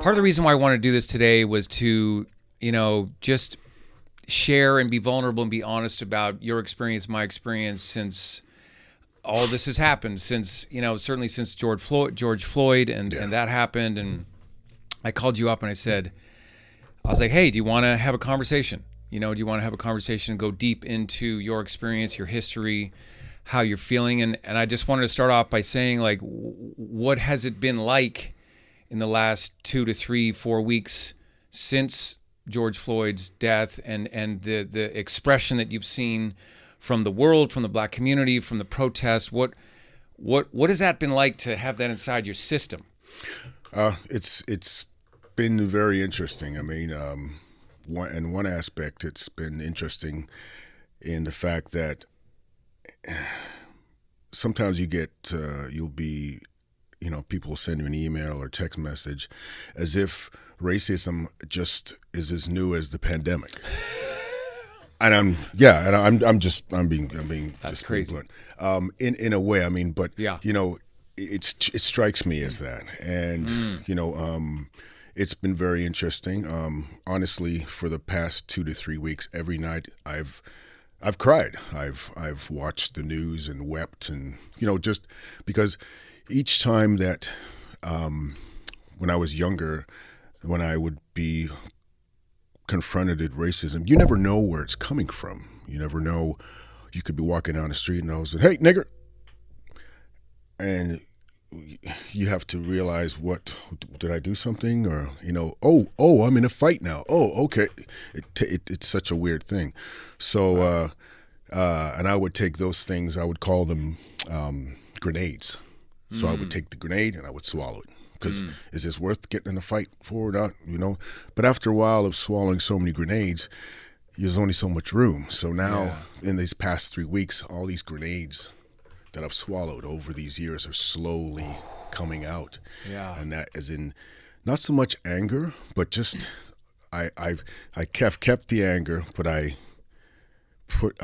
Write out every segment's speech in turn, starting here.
Part of the reason why I wanted to do this today was to, just share and be vulnerable and be honest about your experience, my experience, since all this has happened, since, certainly since George Floyd and that happened. And I called you up and I was like, hey, do you want to have a conversation? Do you want to have a conversation and go deep into your experience, your history, how you're feeling? And I just wanted to start off by saying, like, what has it been like in the last 2 to 3, 4 weeks since George Floyd's death, and the expression that you've seen from the world, from the black community, from the protests? What has that been like to have that inside your system? It's been very interesting. I mean, in one aspect, it's been interesting in the fact that sometimes you'll be, people will send you an email or text message as if racism just is as new as the pandemic. And I'm being That's just crazy. Blunt. In a way, I mean, but yeah. It strikes me as that, and it's been very interesting. Honestly, for the past 2 to 3 weeks, every night I've cried. I've watched the news and wept, and just because each time that when I was younger, when I would be confronted with racism, you never know where it's coming from. You never know. You could be walking down the street and all of a sudden, hey, nigger, and you have to realize, what did I do something? Or oh, I'm in a fight now. Oh, okay. It's such a weird thing. So and I would take those things, I would call them grenades. So I would take the grenade and I would swallow it, because is this worth getting in a fight for or not? But after a while of swallowing so many grenades, there's only so much room. So now in these past 3 weeks, all these grenades that I've swallowed over these years are slowly coming out. Yeah. And that is in not so much anger, but just I kept the anger, but I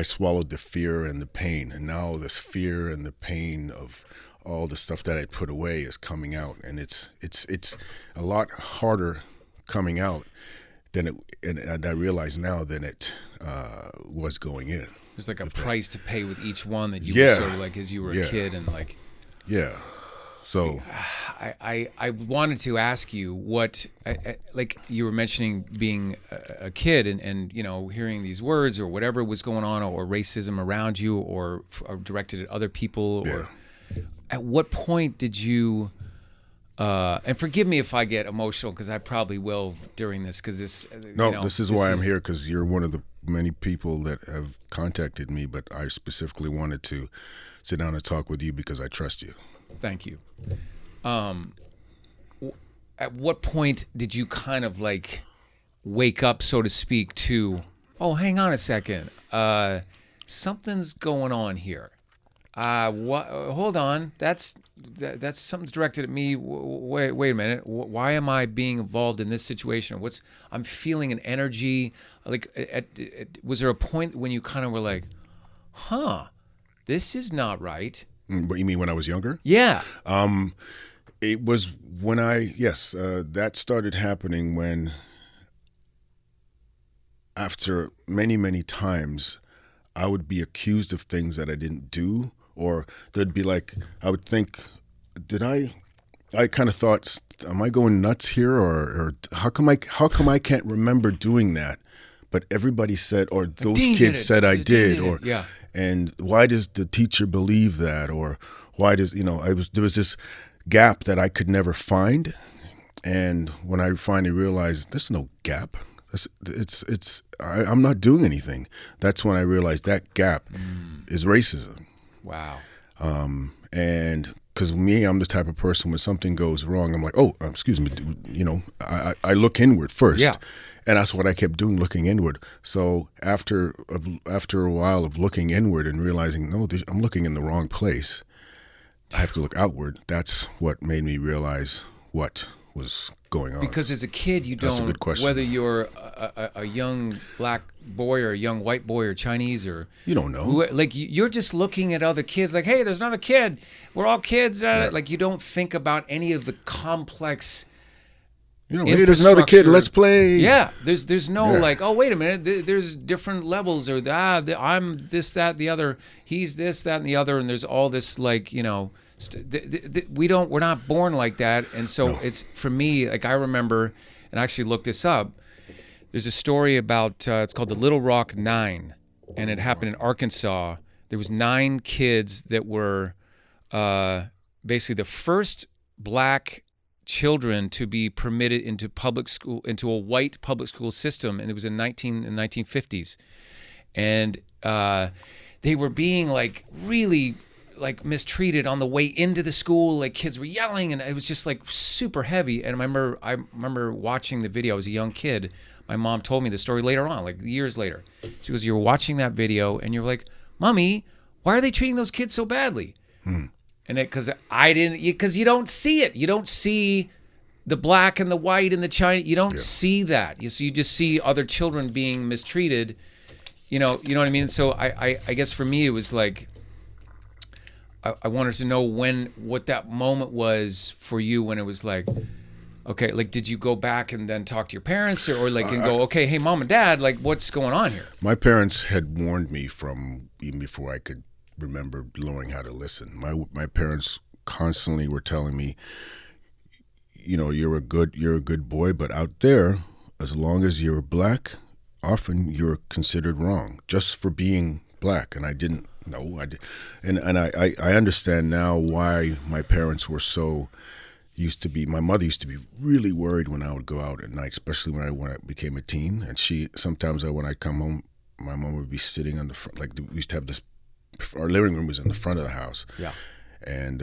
swallowed the fear and the pain. And now this fear and the pain of all the stuff that I put away is coming out, and it's a lot harder coming out than it, and I realize now, than it was going in. There's like a price to pay with each one that you were sort of like as you were a kid, and like. Yeah. So. I wanted to ask you what, like you were mentioning being a kid and hearing these words or whatever was going on, or racism around you, or directed at other people, or at what point did you, and forgive me if I get emotional, because I probably will during this, because this. This is why I'm here, because you're one of the many people that have contacted me, but I specifically wanted to sit down and talk with you because I trust you. Thank you. At what point did you kind of like wake up, so to speak, to, oh, hang on a second, something's going on here? Hold on, that's something's directed at me. Wait a minute. Why am I being involved in this situation? I'm feeling an energy. Like, was there a point when you kind of were like, this is not right? What you mean, when I was younger? Yeah. It was when that started happening when, after many, many times, I would be accused of things that I didn't do, or there'd be like, I would think, I kind of thought, am I going nuts here, or how come I can't remember doing that? But everybody said, or those kids said I did, or and why does the teacher believe that, or why does there was this gap that I could never find, and when I finally realized there's no gap, I'm not doing anything. That's when I realized that gap is racism. Wow. And because me, I'm the type of person, when something goes wrong, I'm like, oh, excuse me, I look inward first. Yeah. And that's what I kept doing, looking inward. So after a while of looking inward and realizing, no, I'm looking in the wrong place, I have to look outward. That's what made me realize what was going on. Because as a kid, you That's don't, a good question. whether you're a young black boy or a young white boy or Chinese, or you don't know. You're just looking at other kids like, hey, there's not a kid. We're all kids. Like, you don't think about any of the complex You know, hey, there's another kid. Let's play. Yeah, there's no like, oh, wait a minute. There's different levels, or I'm this, that, the other. He's this, that, and the other, and there's all this like, you know, we're not born like that, and so it's for me. Like I remember, and I actually looked this up. There's a story about it's called the Little Rock Nine, and it happened in Arkansas. There was 9 kids that were basically the first black children to be permitted into public school, into a white public school system, and it was in the 1950s, and they were being like really like mistreated on the way into the school. Like kids were yelling, and it was just like super heavy. And I remember watching the video. I was a young kid. My mom told me the story later on, like years later. She goes, "You're watching that video, and you're like, Mommy, why are they treating those kids so badly?" And because you don't see it. You don't see the black and the white and the Chinese. You don't see that. You just see other children being mistreated. You know what I mean? So I guess for me it was like I wanted to know what that moment was for you when it was like, okay, like did you go back and then talk to your parents or like and go, okay, hey, Mom and Dad, like what's going on here? My parents had warned me from even before I could remember learning how to listen. My parents constantly were telling me, you know, you're a good boy, but out there, as long as you're black, often you're considered wrong just for being black. And I didn't know. I understand now why my parents were so my mother used to be really worried when I would go out at night, especially when I became a teen. And sometimes when I'd come home, my mom would be sitting on the front, like we used to have this. Our living room was in the front of the house, and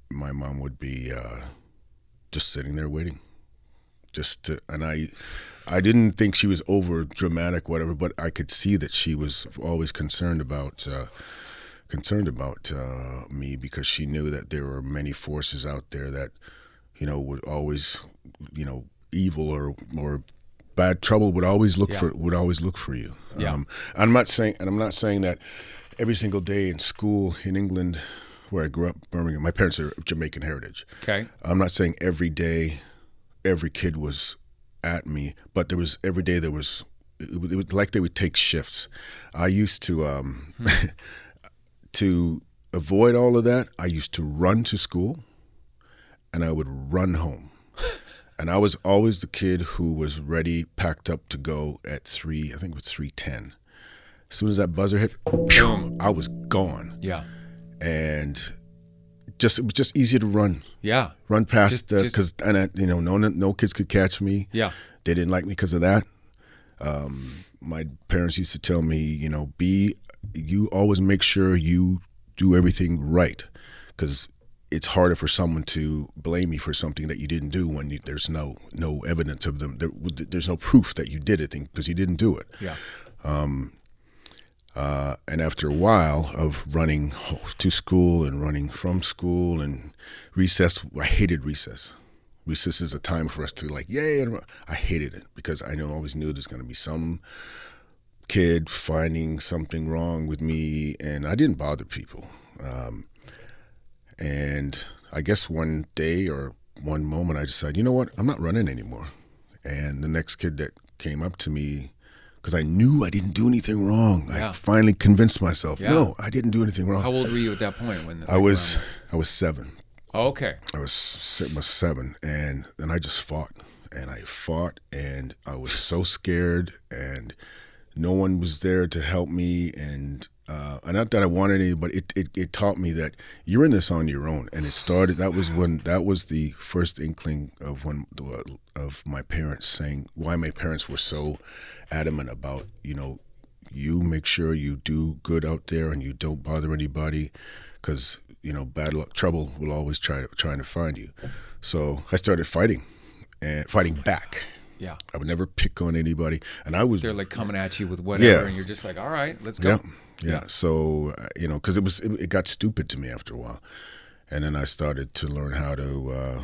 my mom would be just sitting there waiting, and I didn't think she was over dramatic, whatever, but I could see that she was always concerned about me because she knew that there were many forces out there that, you know, would always, you know, evil or bad trouble would always look for you. I'm not saying that. Every single day in school in England, where I grew up, Birmingham, my parents are Jamaican heritage. Okay. I'm not saying every day, every kid was at me, but every day it was like they would take shifts. I used to, to avoid all of that, I used to run to school and I would run home. And I was always the kid who was ready, packed up to go at 3:10. As soon as that buzzer hit, boom, I was gone. Yeah. And it was just easier to run. Yeah. Run past because no kids could catch me. Yeah. They didn't like me because of that. My parents used to tell me, you know, you always make sure you do everything right, because it's harder for someone to blame you for something that you didn't do when there's no evidence of them. There's no proof that you did it because you didn't do it. Yeah. And after a while of running to school and running from school and recess, I hated recess. Recess is a time for us to like, yay. And I hated it because I always knew there's going to be some kid finding something wrong with me, and I didn't bother people. And I guess one day or one moment I decided, you know what, I'm not running anymore. And the next kid that came up to me, because I knew I didn't do anything wrong. Yeah. I finally convinced myself, no, I didn't do anything wrong. How old were you at that point? I was 7. Oh, okay. I was 7, and then I just fought, and I was so scared, and no one was there to help me, and not that I wanted any, but it taught me that you're in this on your own. And it started. That was the first inkling of my parents saying why my parents were so adamant about, you know, you make sure you do good out there and you don't bother anybody, because, you know, bad luck, trouble will always trying to find you. So I started fighting back. Yeah. I would never pick on anybody, and they're like coming at you with whatever, and you're just like, all right, let's go. Yeah. So, you know, because it got stupid to me after a while. And then I started to learn how to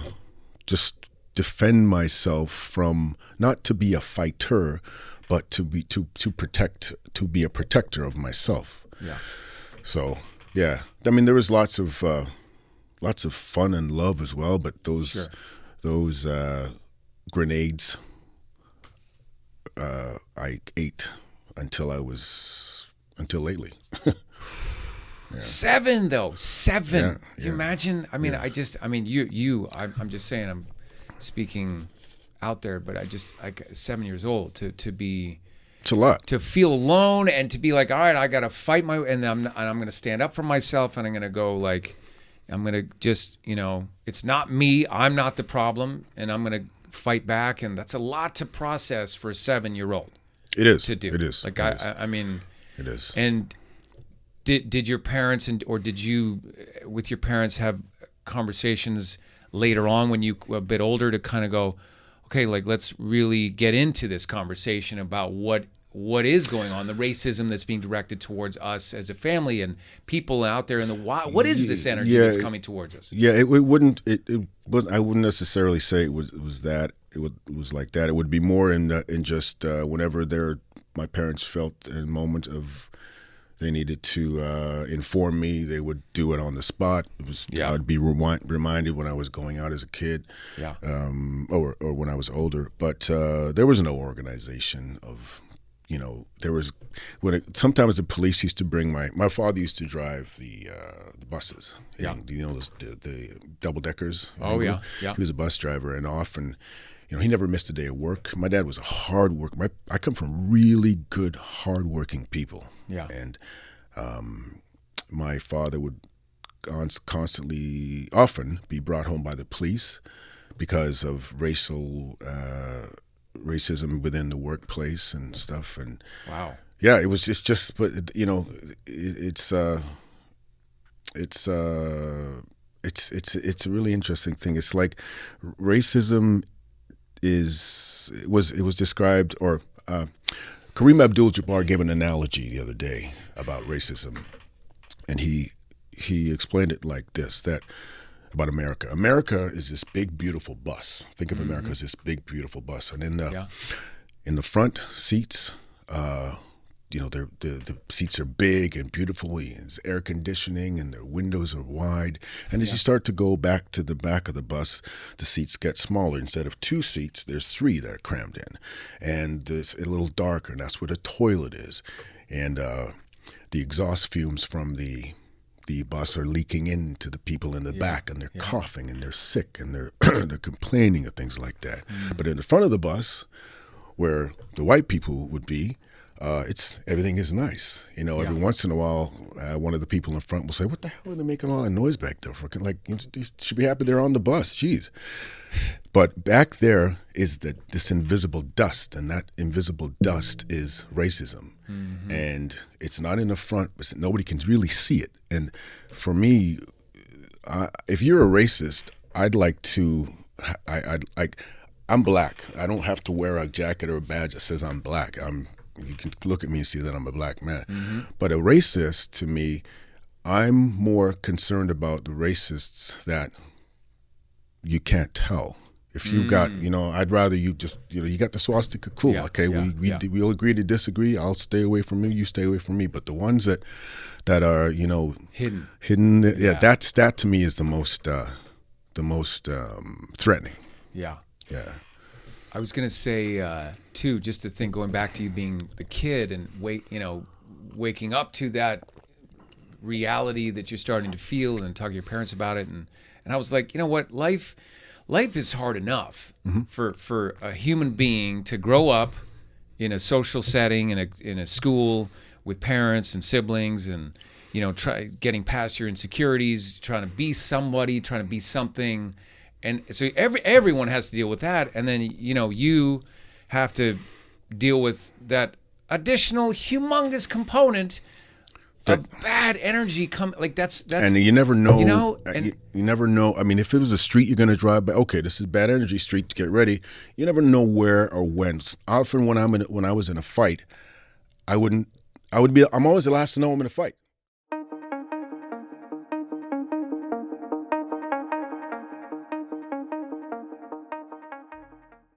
just defend myself from, not to be a fighter, but to be a protector of myself. Yeah. So, yeah. I mean, there was lots of fun and love as well, but those grenades. I ate until lately. Yeah. 7 though. 7. Yeah, Can you imagine? I mean, I'm just saying, I'm speaking out there, but I just, like, 7 years old to be. It's a lot. To feel alone and to be like, all right, I got to fight and I'm going to stand up for myself, and I'm going to go, like, I'm going to just, it's not me. I'm not the problem, and I'm going to fight back. And that's a lot to process for a 7-year-old. It is. To do. It is. Like, I mean. It is. And did your parents or did you, with your parents, have conversations later on when you were a bit older to kind of go, okay, like, let's really get into this conversation about what is going on, the racism that's being directed towards us as a family and people out there in the wild. What is this energy that's coming towards us? Yeah, it wouldn't. It was. I wouldn't necessarily say it was that. It was like that. It would be more in just whenever my parents felt a moment of they needed to inform me, they would do it on the spot. I'd be reminded when I was going out as a kid, or when I was older. But there was no organization of, there was sometimes the police used to bring my father used to drive the buses. Yeah. The double deckers. Oh yeah. He was a bus driver, and often. He never missed a day of work. My dad was a hard worker. I come from really good, hard-working people. Yeah. And my father would often be brought home by the police because of racism within the workplace and stuff. And wow. Yeah, it's just, but it's a really interesting thing. It's like racism. It was described, or Kareem Abdul-Jabbar gave an analogy the other day about racism, and he explained it like this: that about America. America is this big, beautiful bus. Think of America as this big, beautiful bus, and in the front seats, the seats are big and beautiful. There's air conditioning and the windows are wide. And as you start to go back to the back of the bus, the seats get smaller. Instead of 2 seats, there's 3 that are crammed in. And it's a little darker, and that's where the toilet is. And the exhaust fumes from the bus are leaking into the people in the back, and they're coughing and they're sick and they're they're complaining and things like that. But in the front of the bus, where the white people would be, everything is nice. Every once in a while, one of the people in front will say, "What the hell are they making all that noise back there? Like, you should be happy they're on the bus. Jeez." But back there is this invisible dust, and that invisible dust is racism. Mm-hmm. And it's not in the front, but nobody can really see it. And for me, if you're a racist, I'd like to. I'm black. I don't have to wear a jacket or a badge that says I'm black. You can look at me and see that I'm a black man. Mm-hmm. But a racist, to me, I'm more concerned about the racists that you can't tell. If you got, I'd rather you just, you got the swastika, cool. Yeah, okay, we'll agree to disagree. I'll stay away from you stay away from me. But the ones that are, hidden, that to me is the most threatening. Yeah. Yeah. I was going to say, too, just to think, going back to you being the kid and waking up to that reality that you're starting to feel and talk to your parents about it. And I was like, you know what? Life is hard enough for a human being to grow up in a social setting, in a school with parents and siblings, and, try getting past your insecurities, trying to be somebody, trying to be something. And so everyone has to deal with that, and then you have to deal with that additional humongous component of bad energy. That's and you never know. You never know. I mean, if it was a street you're going to drive by, okay, this is bad energy street to get ready. You never know where or when. Often when I was in a fight, I'm always the last to know I'm in a fight.